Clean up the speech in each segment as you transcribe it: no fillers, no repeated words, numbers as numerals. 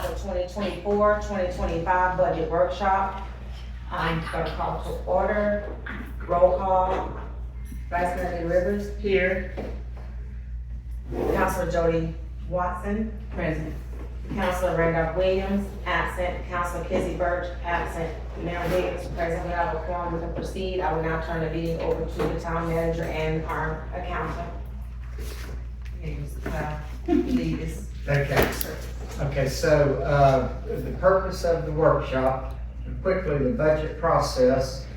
council 2024-2025 budget workshop. I'm gonna call to order. Roll call. Vice Mayor Lee Rivers. Here. Councilor Jody Watson. Present. Councilor Randolph Williams, absent. Councilor Kizzy Burch, absent. Mayor Davis, present. We have a quorum. We can proceed. I will now turn the meeting over to the town manager and our accountant. Okay, Mr. Powell, lead us. Okay, so, the purpose of the workshop, quickly, the budget process,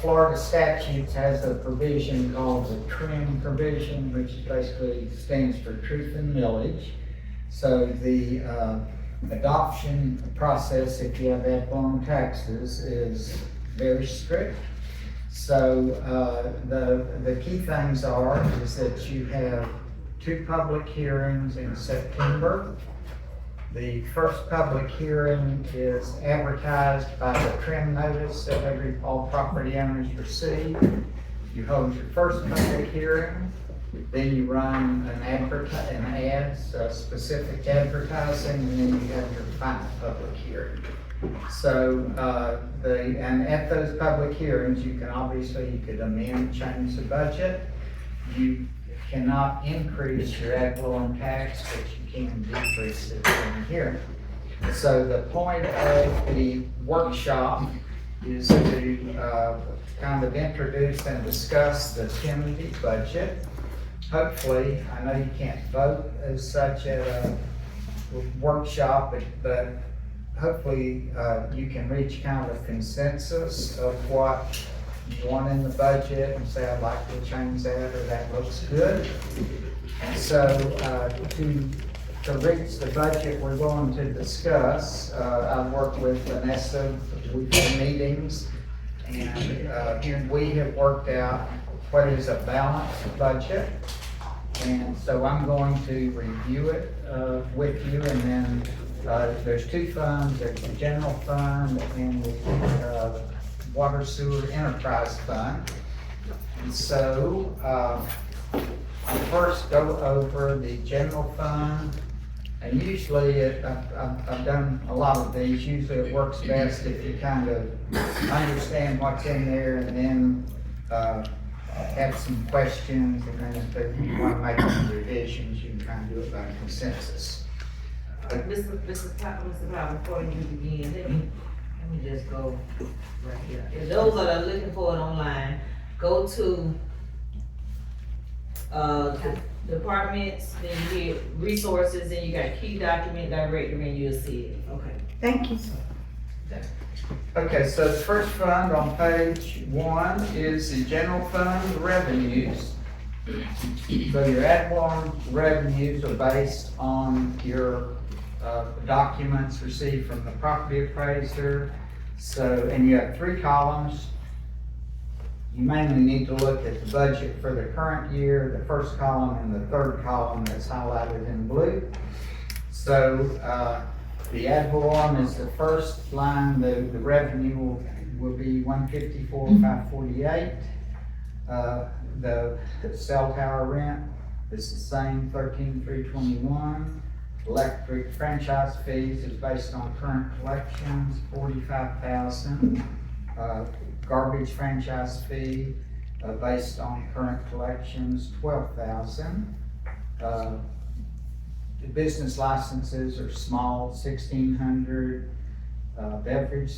Florida statutes has a provision called the TRIM provision, which basically stands for truth and millage. So the, adoption process, if you have ad valorem taxes, is very strict. So, the key things is that you have 2 public hearings in September. The first public hearing is advertised by the TRIM notice that all property owners receive. You hold your first public hearing, then you run specific advertising, and then you have your final public hearing. So, and at those public hearings, you could amend, change the budget. You cannot increase your ad valorem tax, but you can decrease it in the hearing. So the point of the workshop is to kind of introduce and discuss the tentative budget. Hopefully, I know you can't vote as such at a workshop, but hopefully you can reach kind of a consensus of what you want in the budget and say, I'd like to change that, or that looks good. And so to reach the budget we're going to discuss, I've worked with Vanessa, we've had meetings, and we have worked out what is a balanced budget. And so I'm going to review it with you, and then there's 2 funds, there's the general fund and the Water Sewer Enterprise Fund. And so I'll first go over the general fund. And usually, I've done a lot of these, usually it works best if you kind of understand what's in there and then have some questions, and then if you want to make some revisions, you can kind of do it by consensus. Mr. Powell, before you begin, let me just go right here. If those that are looking for it online, go to departments, then you get resources, and you got key document directory, and you'll see it. Okay. Thank you. Okay, so the first fund on page 1 is the general fund revenues. So your ad valorem revenues are based on your documents received from the property appraiser. So, and you have 3 columns. You mainly need to look at the budget for the current year, the first column and the third column that's highlighted in blue. So, the ad valorem is the first line. The revenue will be $154,548. The cell tower rent is the same, $13,321. Electric franchise fees is based on current collections, $45,000. Garbage franchise fee based on current collections, $12,000. The business licenses are small, $1,600. Beverage,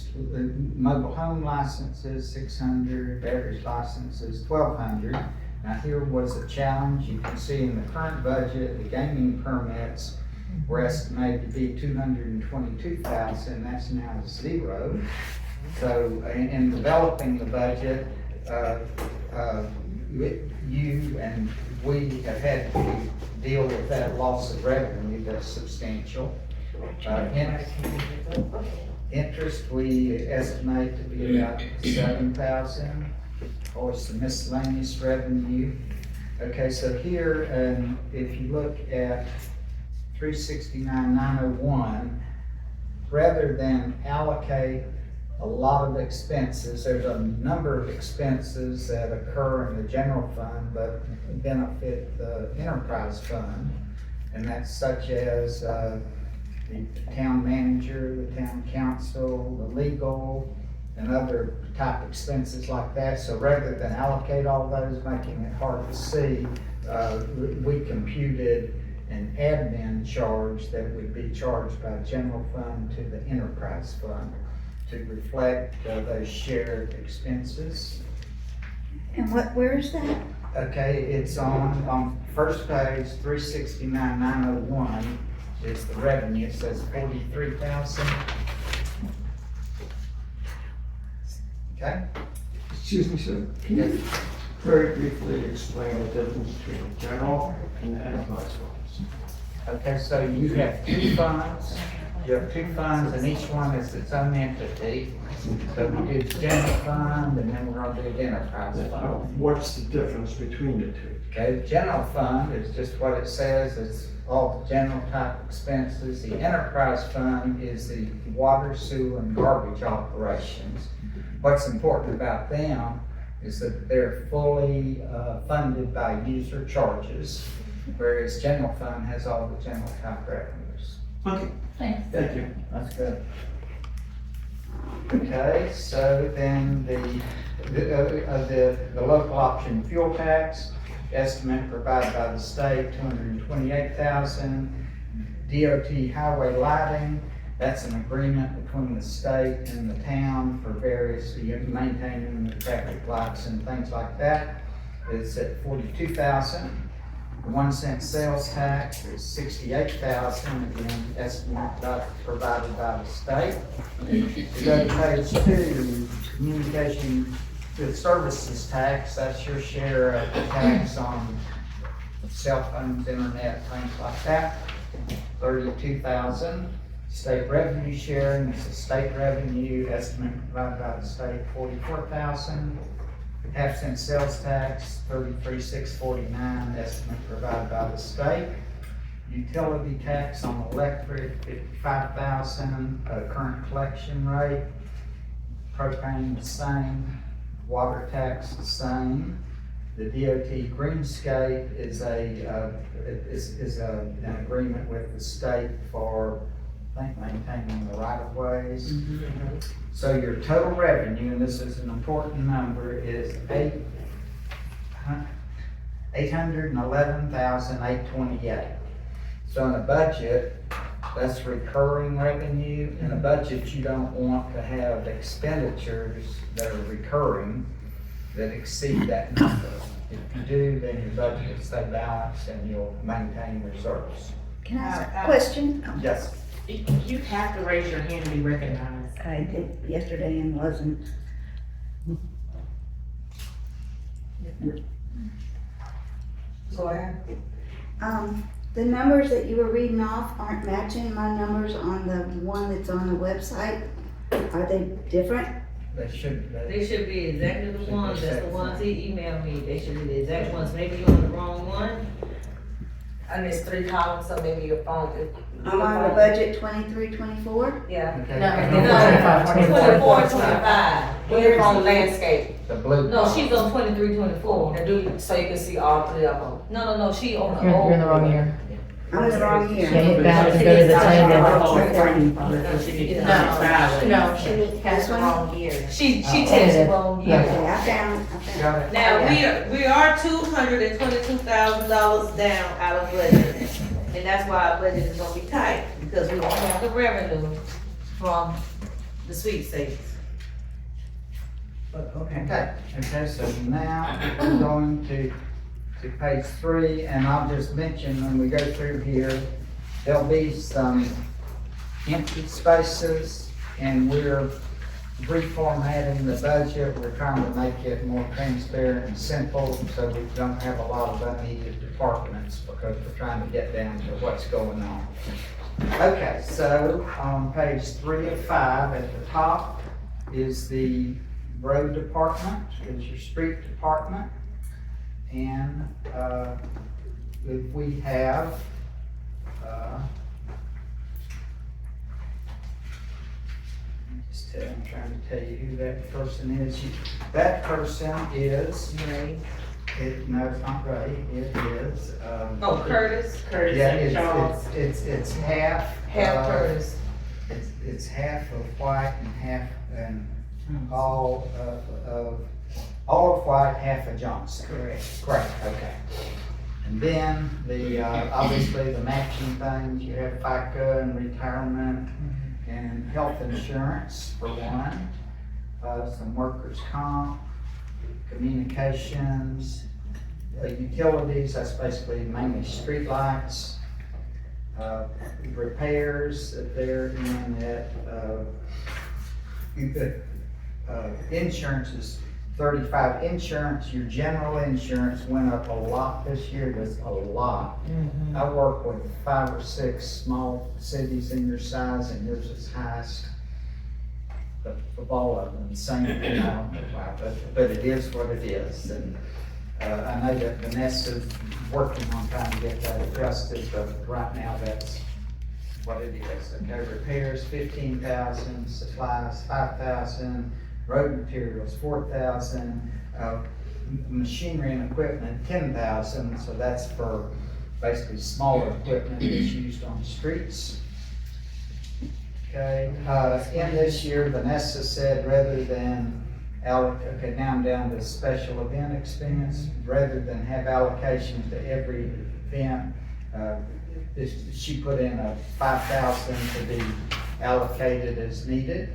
mobile home licenses, $600. Beverage licenses, $1,200. Now here was a challenge. You can see in the current budget, the gaming permits were estimated to be $222,000. That's now 0. So in developing the budget, you and we have had to deal with that loss of revenue that's substantial. Interest we estimate to be about $7,000. Of course, the miscellaneous revenue. Okay, so here, if you look at 369,901, rather than allocate a lot of expenses, there's a number of expenses that occur in the general fund but benefit the enterprise fund, and that's such as the town manager, the town council, the legal, and other type expenses like that. So rather than allocate all those, making it hard to see, we computed an admin charge that would be charged by general fund to the enterprise fund to reflect those shared expenses. And where is that? Okay, it's on first page, 369,901 is the revenue. It says 43,000. Okay? Excuse me, sir, can you very briefly explain the difference between the general and the enterprise funds? Okay, so you have two funds. You have two funds and each one is its own entity. So we do the general fund and then we're gonna do the enterprise fund. What's the difference between the two? Okay, the general fund is just what it says, it's all the general type expenses. The enterprise fund is the water, sewer, and garbage operations. What's important about them is that they're fully funded by user charges, whereas general fund has all the general type revenues. Okay, Thanks. thank you. That's good. Okay, so then the local option fuel tax estimate provided by the state, 228,000. DOT highway lighting, that's an agreement between the state and the town for various, maintaining the traffic lights and things like that. It's at 42,000. The 1 cent sales tax is 68,000, again, estimate provided by the state. If you go to page 2, communication with services tax, that's your share of the tax on cell phones, internet, things like that, 32,000. State revenue sharing is the state revenue estimate provided by the state, 44,000. Half-cent sales tax, 33,649, estimate provided by the state. Utility tax on electric, 55,000, current collection rate. Propane the same, water tax the same. The DOT Greenscape is an agreement with the state for, I think, maintaining the right-of-ways. So your total revenue, and this is an important number, is $811,828. So in a budget, that's recurring revenue. In a budget, you don't want to have expenditures that are recurring that exceed that number. If you do, then your budget will stay balanced and you'll maintain reserves. Can I ask a question? Yes. You have to raise your hand to be recognized. I did yesterday and wasn't. Go ahead. The numbers that you were reading off aren't matching my numbers on the one that's on the website. Are they different? They should, They should be exactly the Should be ones, that's the set. ones he emailed me, they should be the exact ones, maybe you're on the wrong one. And it's 3 columns, so maybe your phone could. I'm on the budget 23, 24. Yeah. okay. No, 24, 25. We're on landscape, The blue. No, she's on 23, 24. and so you can see all 3 of them. No, she on the You're old. in the wrong year. I'm in the wrong Yeah, year. hit back and go to the same No, she has the wrong year. She Oh. takes the wrong year. Okay, I found it. Got it. Now, we are $222,000 down out of budget, and that's why our budget is gonna be tight, because we don't have the revenue from the sweepstakes. But, Okay, so now we're going to page 3, and I'll just mention when we go through here, there'll be some empty spaces, and we're reformatting the budget. We're trying to make it more transparent and simple, so we don't have a lot of unneeded departments, because we're trying to get down to what's going on. Okay, so on page 3 of 5, at the top is the road department, is your street department. And if we have, I'm trying to tell you who that person is. That person is, no, it's not Ray, it is. oh, Curtis? Curtis Yeah, and Charles. it's half Half Curtis. It's half of White and half, and all of White, half of Johnson. Correct. Great, okay. And then obviously the matching things, you have FICA and retirement and health insurance for one, some workers' comp, communications, utilities, that's basically mainly streetlights, repairs that they're in insurance is 35. Insurance, your general insurance went up a lot this year, just a lot. I work with 5 or 6 small cities in your size, and yours is highest of all of them, same, I don't know why, but it is what it is. And I know that Vanessa's working on trying to get that adjusted, but right now that's what it is. Okay, repairs 15,000, supplies 5,000, road materials 4,000, machinery and equipment 10,000. So that's for basically smaller equipment that's used on the streets. Okay, in this year, Vanessa said rather than okay, now I'm down to special event expense, rather than have allocations to every event, she put in a 5,000 to be allocated as needed.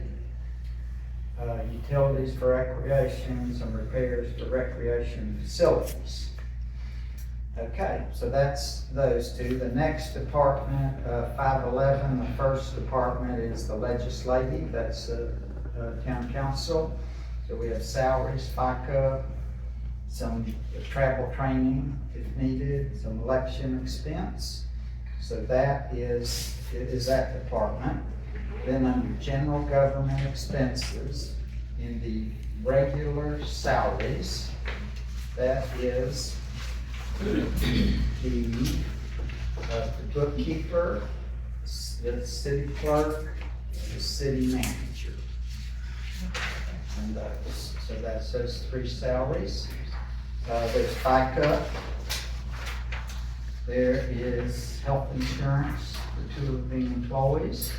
Utilities for recreation, some repairs for recreation facilities. Okay, so that's those two. The next department, 511, the first department is the legislative, that's town council. So we have salaries, FICA, some travel training if needed, some election expense. So that is that department. Then under general government expenses, in the regular salaries, that is the bookkeeper, the city clerk, the city manager. And so that's those 3 salaries. There's FICA. There is health insurance for 2 of the employees.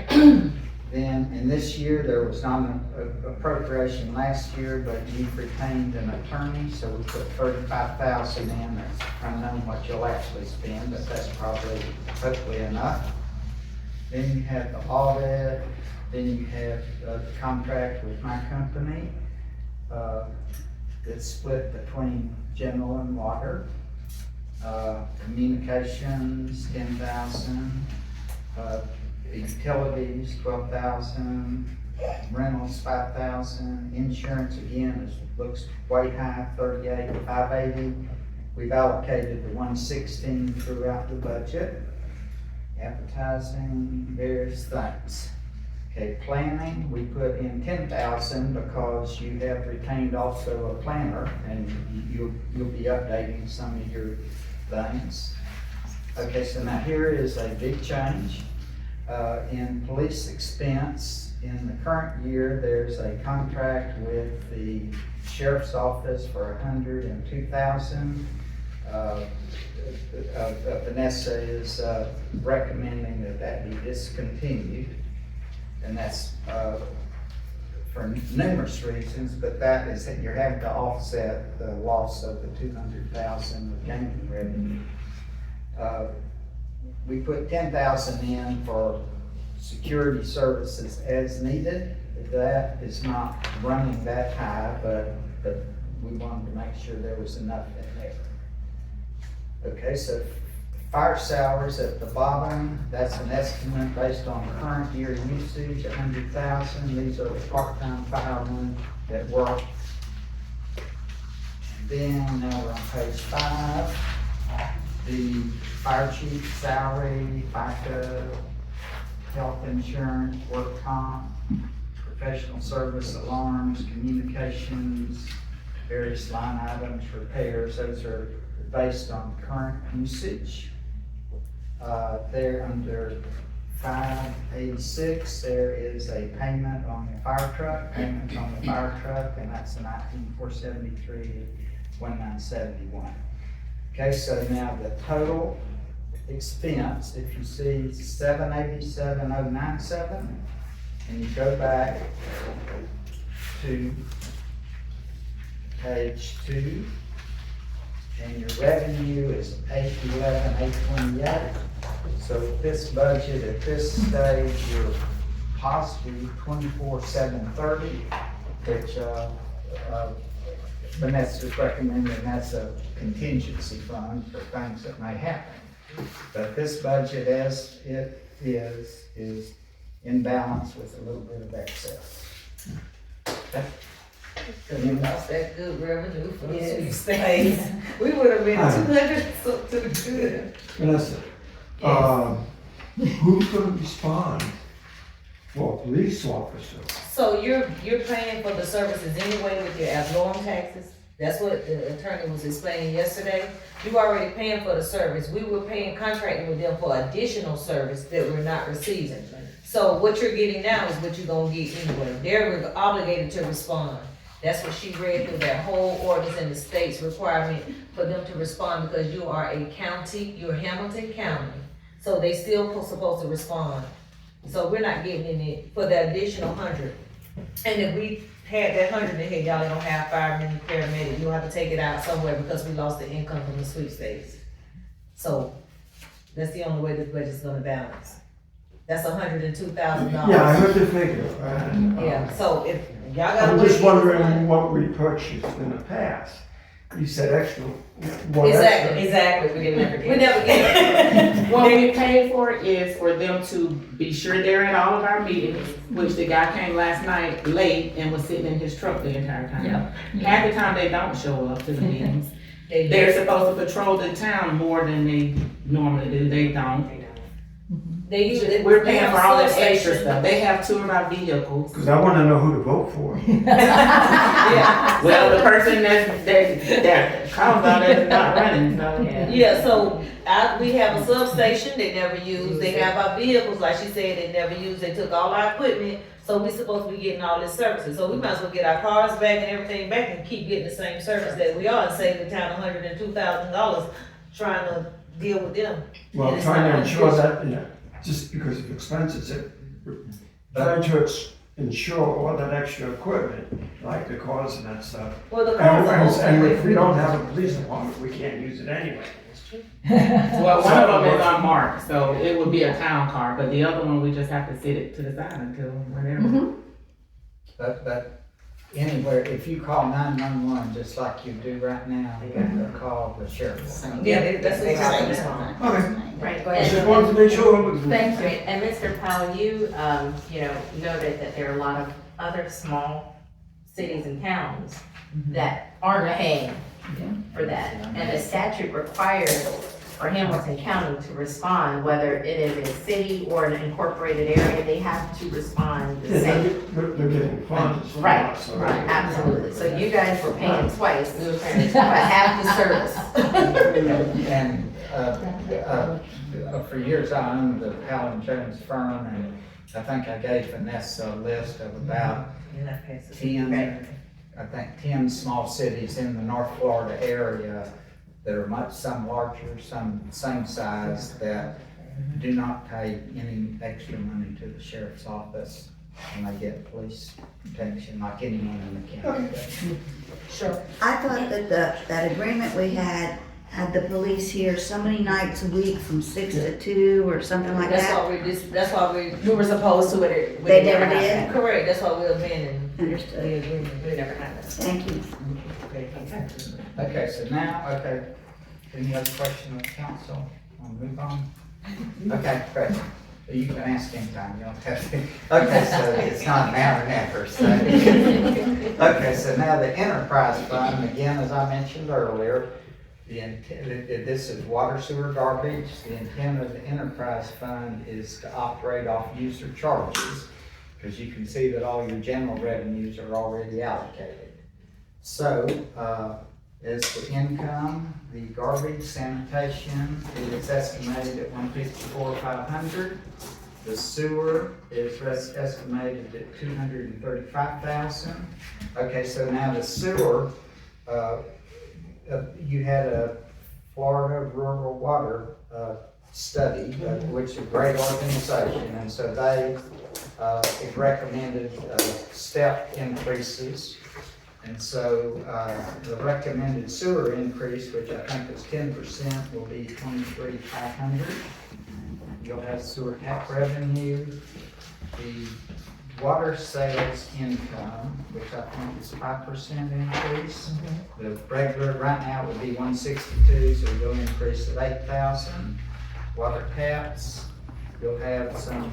Then in this year, there was not an appropriation last year, but you've retained an attorney, so we put 35,000 in. That's unknown what you'll actually spend, but that's probably hopefully enough. Then you have the audit. Then you have the contract with my company. It's split between general and water. Communications, 10,000. Utilities, 12,000. Rentals, 5,000. Insurance, again, looks way high, 38,580. We've allocated the 116 throughout the budget. Advertising, various things. Okay, planning, we put in 10,000 because you have retained also a planner, and you'll be updating some of your things. Okay, so now here is a big change. In police expense, in the current year, there's a contract with the sheriff's office for 102,000. Vanessa is recommending that be discontinued. And that's for numerous reasons, but that is that you're having to offset the loss of the 200,000 of gaming revenue. We put 10,000 in for security services as needed. That is not running that high, but we wanted to make sure there was enough in there. Okay, so fire salaries at the bottom, that's an estimate based on current year usage, 100,000. These are the part-time firemen that work. And then now we're on page 5. The fire chief salary, FICA, health insurance, work comp, professional service, alarms, communications, various line items, repairs. Those are based on current usage. There under 586, there is a payment on the fire truck, and that's 19,473, 1971. Okay, so now the total expense, if you see 787,097, and you go back to page 2, and your revenue is 811,828. So this budget at this stage, you're possibly 24,730, which Vanessa's recommending that's a contingency fund for things that may happen. But this budget as it is in balance with a little bit of excess. Okay. Cause we lost that good revenue for the sweepstakes. We would have been 200 so to the good. Vanessa, who's gonna respond for a police officer? So you're paying for the services anyway with your ad valorem taxes? That's what the attorney was explaining yesterday. You already paying for the service. We were contracting with them for additional service that we're not receiving. So what you're getting now is what you're gonna get anyway. They're obligated to respond. That's what she read through that whole ordinance in the state's requirement for them to respond because you are a county, you're Hamilton County. So they still supposed to respond. So we're not getting in it for the additional 100. And if we had that 100 in here, y'all ain't gonna have firemen, paramedics, you'll have to take it out somewhere because we lost the income from the sweepstakes. So that's the only way this budget's gonna balance. That's $102,000. Yeah, I heard the figure, and, Yeah, so if y'all gotta. I'm wait just to wondering decide. what we purchased in the past. You said extra, what extra? Exactly, we didn't ever We get. never get it. What we pay for is for them to be sure they're at all of our meetings, which the guy came last night late and was sitting in his truck the entire time. Half the time they don't show up to the meetings. They're supposed to patrol the town more than they normally do, they don't. They usually. We're paying for all that substation. extra stuff. They have 2 of our vehicles. Cause I wanna know who to vote for. Yeah. Well, the person that calls out is not running, so. Yeah, so we have a substation they never use, they have our vehicles, like she said, they never use, they took all our equipment, so we supposed to be getting all this services, so we might as well get our cars back and everything back and keep getting the same service that we are and save the town $102,000 trying to deal with them. Well, And it's trying to not ensure efficient. that, just because of expenses, trying to insure all that extra equipment, like the cars and that stuff. Well, the cars are And okay. if we don't have a police department, we can't use it anyway. Well, one of them is unmarked, so it would be a town car, but the other one, we just have to sit it to the side until whenever. But anywhere, if you call 911, just like you do right now, you have to call the sheriff. Yeah, that's what They have to you're saying. respond. Okay, Right, I just wanted to make sure. Thank you, and Mr. Powell, you noted that there are a lot of other small cities and towns that aren't paying for that. And the statute requires for Hamilton County to respond, whether it is a city or an incorporated area, they have to respond the same. They're getting funds. from Right, us, so- right, absolutely. So you guys were paying twice, but half the service. And, for years I owned the Powell and Jones firm, and I think I gave Vanessa a list of about 10 small cities in the North Florida area that are some larger, some same size, that do not pay any extra money to the sheriff's office, and they get police protection like anyone in the county does. Sure. I thought that that agreement we had the police here so many nights a week from 6 to 2 or something like That's that. why we were supposed to, it. They never did? Correct, that's why we abandoned the Understood. agreement. We never had this. Thank you. Okay, so now, any other question of the council? Want to move on? Okay, great. You can ask anytime, you don't have to. Okay, so it's not now or never, so. Okay, so now the enterprise fund, again, as I mentioned earlier, this is water, sewer, garbage. The intent of the enterprise fund is to operate off user charges, because you can see that all your general revenues are already allocated. So, as the income, the garbage sanitation is estimated at $154,500. The sewer is estimated at $235,000. Okay, so now the sewer, you had a Florida Rural Water study, which is a great organization, and so they it recommended step increases. And so the recommended sewer increase, which I think is 10%, will be $23,500. You'll have sewer tax revenue, the water sales income, which I think is 5% increase. The regular right now would be 162, so we'll increase to 8,000. Water taps, you'll have some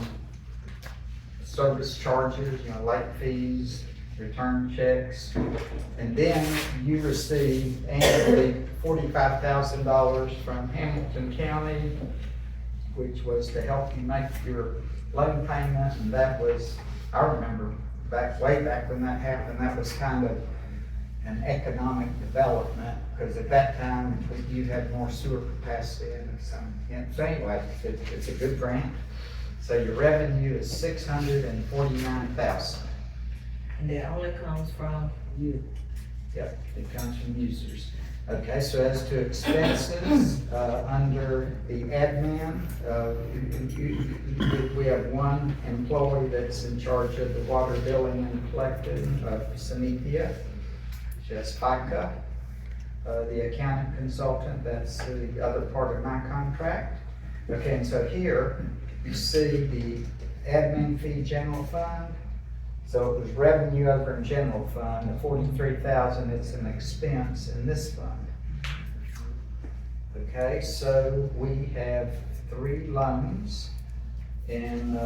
service charges, late fees, return checks. And then you receive annually $45,000 from Hamilton County, which was to help you make your loan payment, and that was, I remember way back when that happened, that was kind of an economic development, because at that time, you had more sewer capacity and some, so anyway, it's a good grant. So your revenue is $649,000. And that only comes from you. Yep, it comes from users. Okay, so as to expenses, under the admin, we have one employee that's in charge of the water billing and collecting of Sanithia. She has FICA. The accounting consultant, that's the other part of my contract. Okay, and so here you see the admin fee general fund. So it was revenue over in general fund, the $43,000, it's an expense in this fund. Okay, so we have 3 loans, and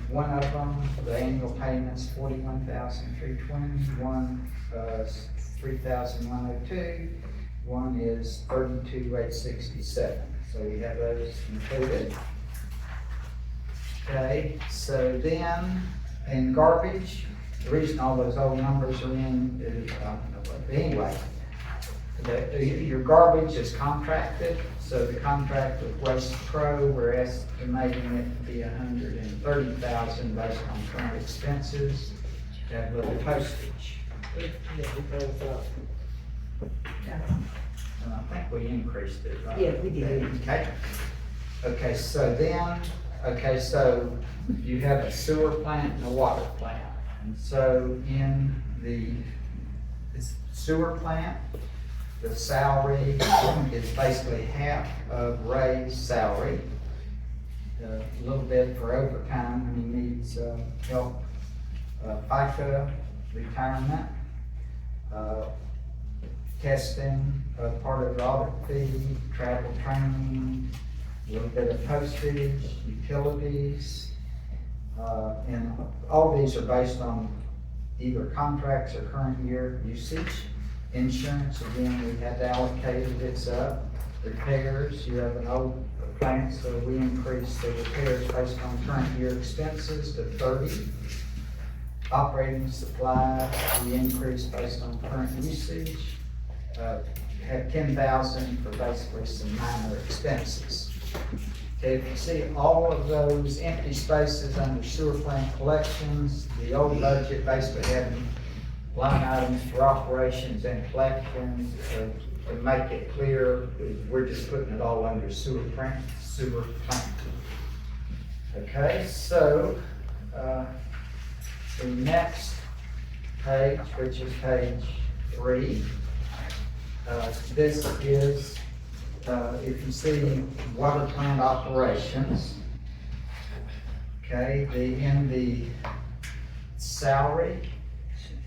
one of them, the annual payment's $41,320, one $3,102, one is $32,867. So we have those included. Okay, so then in garbage, the reason all those old numbers are in is, I don't know what, but anyway, your garbage is contracted, so the contract with Waste Pro, we're estimating it to be $130,000 based on current expenses, that little postage. And I think we increased it, right? Yeah, we did. Okay. Okay, so then, so you have a sewer plant and a water plant. And so in the sewer plant, the salary is basically half of Ray's salary. A little bit for overtime when he needs help. FICA, retirement, testing, part of the audit fee, travel training, a little bit of postage, utilities, and all these are based on either contracts or current year usage. Insurance, again, we had allocated, it's up. Repairs, you have an old plant, so we increased the repairs based on current year expenses to 30. Operating supplies, we increased based on current usage. Have 10,000 for basically some minor expenses. Okay, if you see all of those empty spaces under sewer plant collections, the old budget basically had line items for operations and collections. To make it clear, we're just putting it all under sewer plant. Okay, so the next page, which is page 3, this is, if you see water plant operations, okay, in the salary,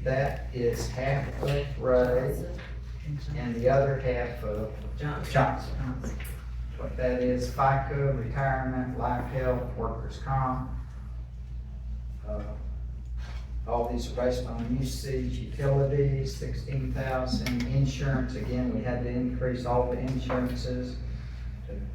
that is half of Ray and the other half of Johnson. What that is, FICA, retirement, life health, workers' comp. All these are based on usage, utilities, 16,000, insurance, again, we had to increase all the insurances.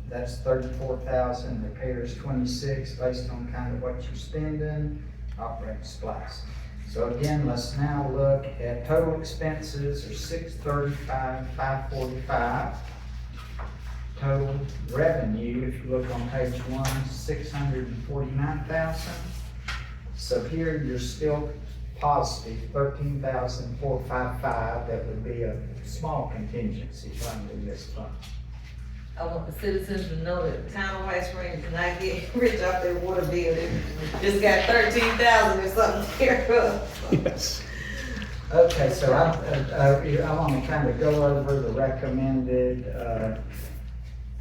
That's 34,000, repairs 26, based on kind of what you're spending, operating supplies. So again, let's now look at total expenses are 635,545. Total revenue, if you look on page 1, 649,000. So here you're still positive, 13,455. That would be a small contingency fund in this fund. I want the citizens to know that the town of White Springs did not get rich off their water bill. They just got 13,000 or something to care of. Yes. Okay, so I want to kind of go over the recommended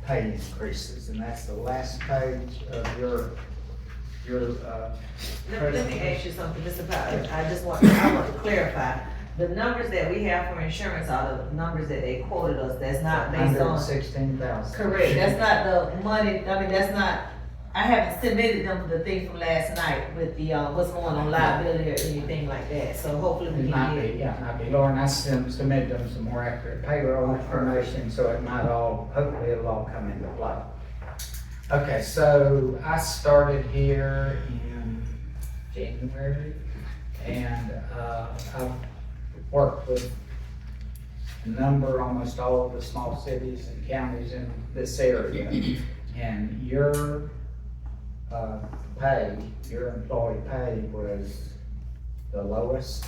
pay increases, and that's the last page of your Let me ask you something, I want to clarify. The numbers that we have for insurance are the numbers that they quoted us, that's not based on. 116,000. Correct, that's not the money, I mean, that's not, I haven't submitted them for the thing from last night with the, what's going on liability or anything like that, so hopefully we It might can be, get. yeah, it might be. Lauren, I submitted them some more accurate payroll information, so it might all, hopefully it'll all come into play. Okay, so I started here in January, and I've worked with almost all of the small cities and counties in this area. And your your employee pay was the lowest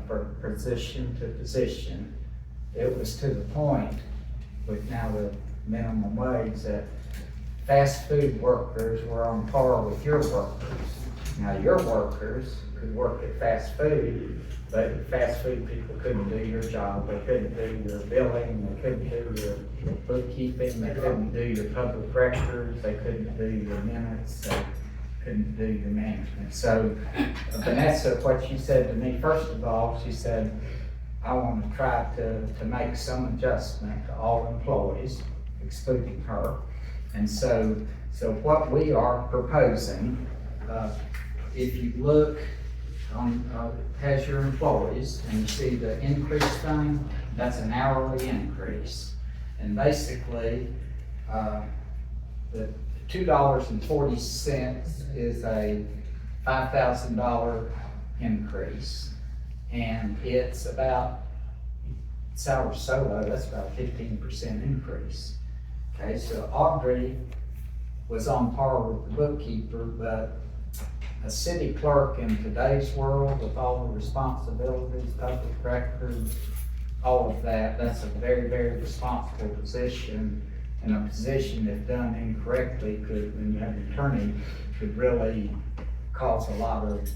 for position to position. It was to the point with now the minimum wage that fast food workers were on par with your workers. Now, your workers could work at fast food, but fast food people couldn't do your job. They couldn't do your billing, they couldn't do your bookkeeping, they couldn't do your public records, they couldn't do your minutes, they couldn't do your management. So Vanessa, what she said to me, first of all, she said, I want to try to make some adjustment to all employees, excluding her. And so what we are proposing, if you look on, has your employees and you see the increase thing, that's an hourly increase. And basically, the $2.40 is a $5,000 increase. And it's about, salary so low, that's about a 15% increase. Okay, so Audrey was on par with the bookkeeper, but a city clerk in today's world with all the responsibilities, public records, all of that, that's a very, very responsible position. And a position if done incorrectly could, when you have an attorney, could really cause a lot of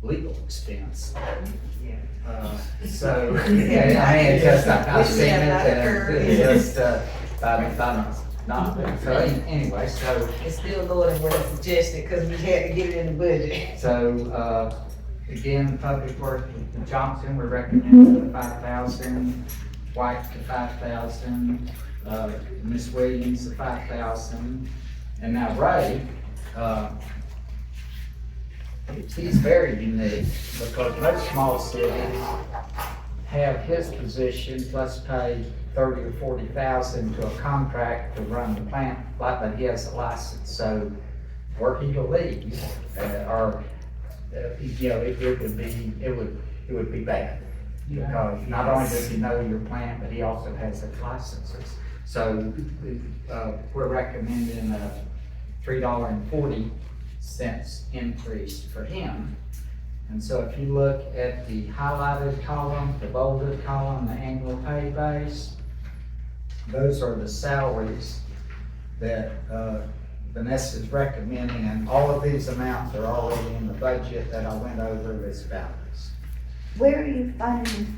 legal expense. So, I mean, it's just, I've seen it, and it's just, not, so anyway, so. It's still lower than what I suggested, cause we had to get it in the budget. So, again, Public Works, Johnson, we're recommending 5,000, White to 5,000, Miss Williams to 5,000, and now Ray, he's very unique, because most small cities have his position plus pay 30 or 40,000 to a contract to run the plant, but he has a license. So were he to leave, it would be bad. Because not only does he know your plant, but he also has the licenses. So we're recommending a $3.40 increase for him. And so if you look at the highlighted column, the bolded column, the annual pay base, those are the salaries that Vanessa's recommending, and all of these amounts are already in the budget that I went over as balance. Where are you finding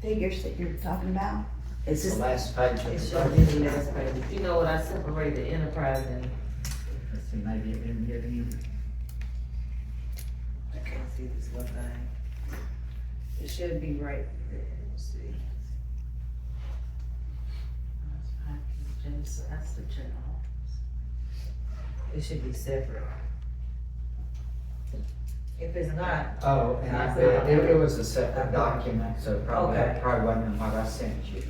figures that you're talking about? It's the last page of It the showed budget. in the last page. You know what, I separated enterprise and. Let's see, maybe it didn't get in. I can't see this little thing. It should be right there, let's see. That's the general. It should be separate. If it's not, Oh, and it was a separate document, so probably, Okay. probably wasn't what I sent you.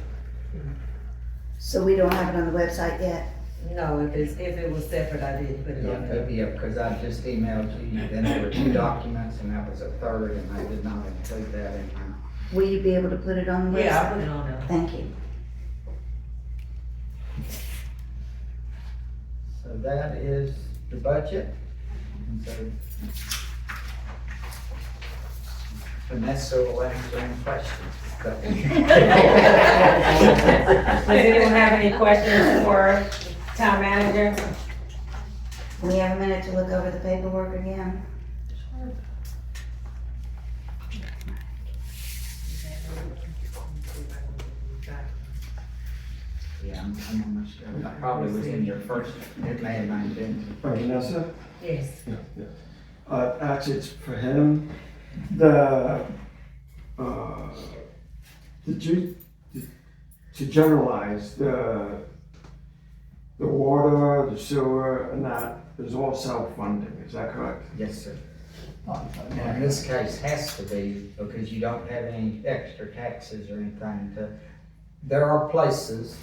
So we don't have it on the website yet? no, if it was separate, I didn't put it on there. Yeah, because I just emailed you, then there were two documents, and that was a third, and I did not include that in my. Will you be able to put it on the website? Yeah, I'll put it on there. Thank you. So that is the budget. And so Vanessa will answer any questions. Does anyone have any questions for town manager? We have a minute to look over the paperwork again. Yeah, I'm almost sure. That probably was in your first, it may have not been. Vanessa? Yes. Actually, it's for him. The, to generalize, the water, the sewer, and that is all self-funding, is that correct? Yes, sir. And in this case has to be, because you don't have any extra taxes or anything to, there are places,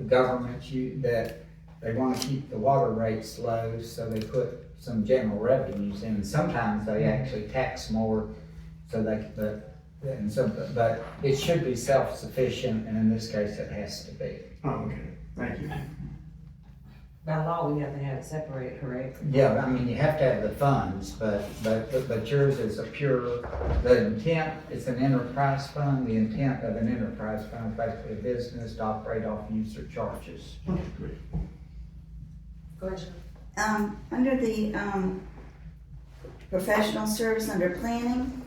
governments, that they want to keep the water rates low, so they put some general revenues in. Sometimes they actually tax more, so but it should be self-sufficient, and in this case, it has to be. Oh, okay, thank you. By law, we have to have it separated, correct? Yeah, I mean, you have to have the funds, but yours is a pure, the intent, it's an enterprise fund. The intent of an enterprise fund is basically a business to operate off user charges. Okay, great. Question? Under the, professional service under planning,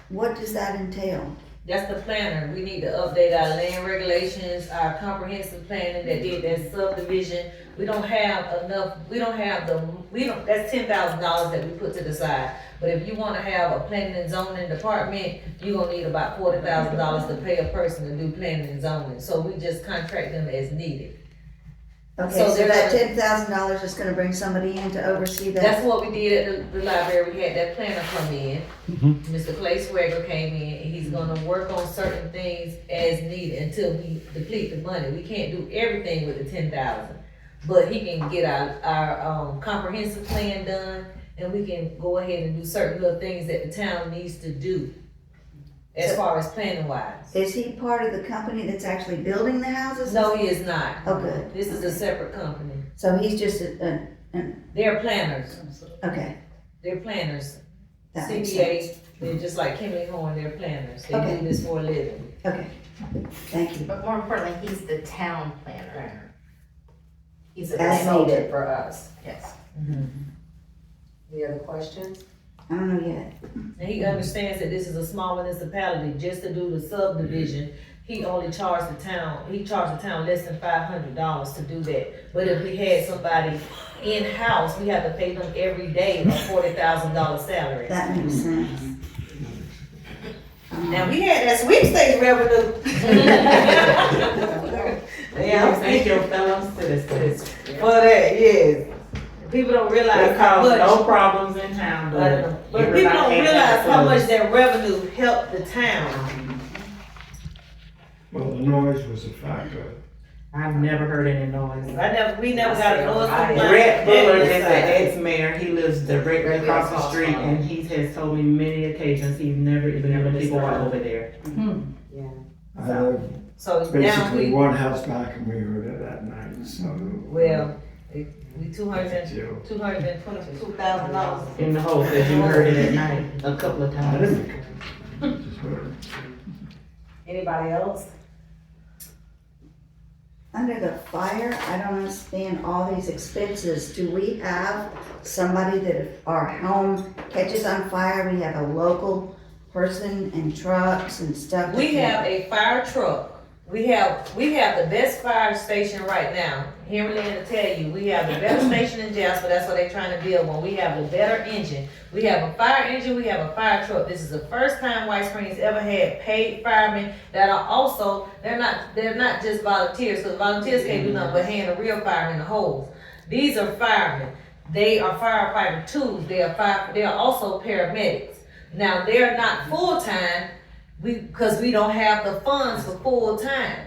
what does that entail? That's the planner. We need to update our land regulations, our comprehensive planning that did that subdivision. We don't have enough, that's $10,000 that we put to the side. But if you wanna have a planning and zoning department, you're gonna need about $40,000 to pay a person to do planning and zoning. So we just contract them as needed. Okay, So so they're that gonna- $10,000 is gonna bring somebody in to oversee that? That's what we did at the library. We had that planner come in. Mr. Clay Swagger came in, and he's gonna work on certain things as needed until we deplete the money. We can't do everything with the 10,000. But he can get our comprehensive plan done, and we can go ahead and do certain little things that the town needs to do. As far as planning wise. Is he part of the company that's actually building the houses? No, he is not. Oh, good. This is a separate company. So he's just They're planners. okay, They're planners. that makes CBA, sense. they're just like Kimley Horn, they're planners. They Okay. do this for a living. Okay, thank you. But more importantly, he's the town planner. He's a As consultant needed. for us, yes. Any other questions? I don't know yet. And he understands that this is a small municipality, just to do the subdivision, he only charged the town less than $500 to do that. But if we had somebody in-house, we have to pay them every day a $40,000 salary. That makes sense. Now, we had that sweepstakes revenue. Yeah, Thank your fellow citizens. for that, yes. People don't realize It how caused much. no problems in town, But but people don't everybody had realize how much clothes. that revenue helped the town. Well, the noise was a factor. I've never heard any noise. We never got a noise complaint. Brett Buller is the Yes, ex-mayor, he lives directly across the street, and he has told me many occasions, he's never even known people are over there. I live So now basically one house back and we heard it at night, so. we $222,000. In the hole, that you heard it at night a couple of I times. didn't, just heard it. Anybody else? Under the fire, I don't understand all these expenses. Do we have somebody that if our home catches on fire, we have a local person and trucks and stuff? We have a fire truck. We have the best fire station right now. Henry Lynn will tell you, we have the better station in Jasper, that's what they're trying to build one. We have the better engine. We have a fire engine, we have a fire truck. This is the first time White Springs ever had paid firemen that are also, they're not just volunteers, because volunteers can't do nothing but hand a real fireman a hose. These are firemen. They are firefighter twos. They are also paramedics. Now, they're not full-time, because we don't have the funds for full-time.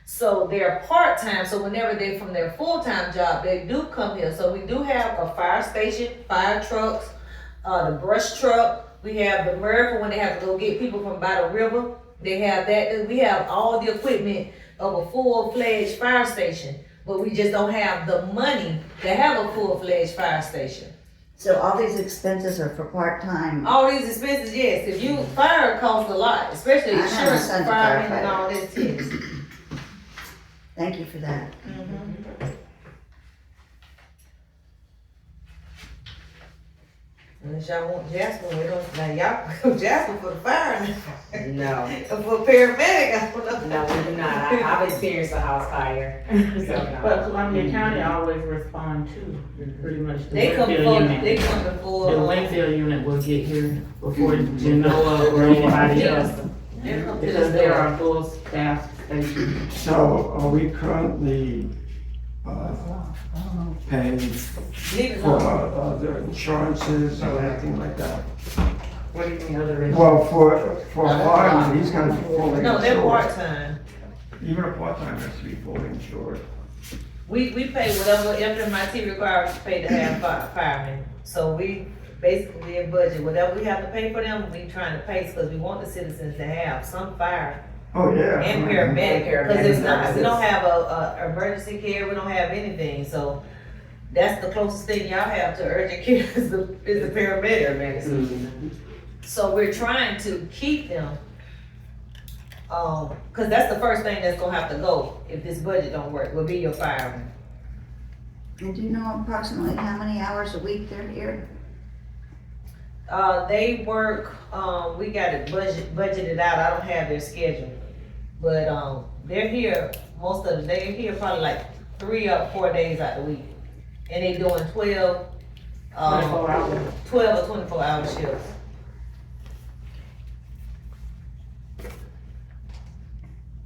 So they're part-time, so whenever they're from their full-time job, they do come here. So we do have a fire station, fire trucks, the brush truck. We have the MRF when they have to go get people from by the river. They have that. We have all the equipment of a full-fledged fire station, but we just don't have the money to have a full-fledged fire station. So all these expenses are for part-time? All these expenses, yes, if you, fire costs a lot, especially I know, my insurance, son's a firemen and firefighter. all this, yes. Thank you for that. Unless y'all want Jasper, we don't, now y'all go Jasper for the fireman, No, for paramedic, I don't know. no, we do not. I've experienced a house fire, so But no. Columbia County always respond too, pretty much. The They come Winfield before, they unit. come before. The Winfield unit will get here before Genoa or anybody else, They come to because the they're door. our full staff station. So are we currently, paying Leave it for alone. other insurances or anything like that? What do you mean other? Well, for a fireman, he's gonna be fully insured. No, they're part-time. Even a part-time has to be fully insured. We pay whatever FMIT requires to pay to have firemen. So we basically in budget, whatever we have to pay for them, we trying to pay, because we want the citizens to have some fire Oh, yeah. and paramedic. Because if not, we don't have a emergency care, we don't have anything, so that's the closest thing y'all have to urgent care is the paramedic. So we're trying to keep them, cause that's the first thing that's gonna have to go if this budget don't work, will be your firemen. And do you know approximately how many hours a week they're here? They work, we got it budgeted out, I don't have their schedule. But, they're here, most of the, they're here probably like 3 or 4 days out the week. And they doing 12, 24 hours. 12 or 24-hour shifts.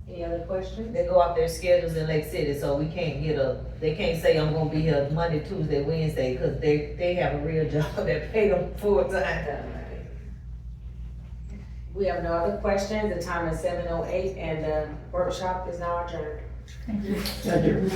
Any other questions? They go off their schedules in Lake City, so we can't they can't say I'm gonna be here Monday, Tuesday, Wednesday, cause they have a real job that pay them full time. We have no other questions. The time is 7:08 and the workshop is now adjourned. Thank you.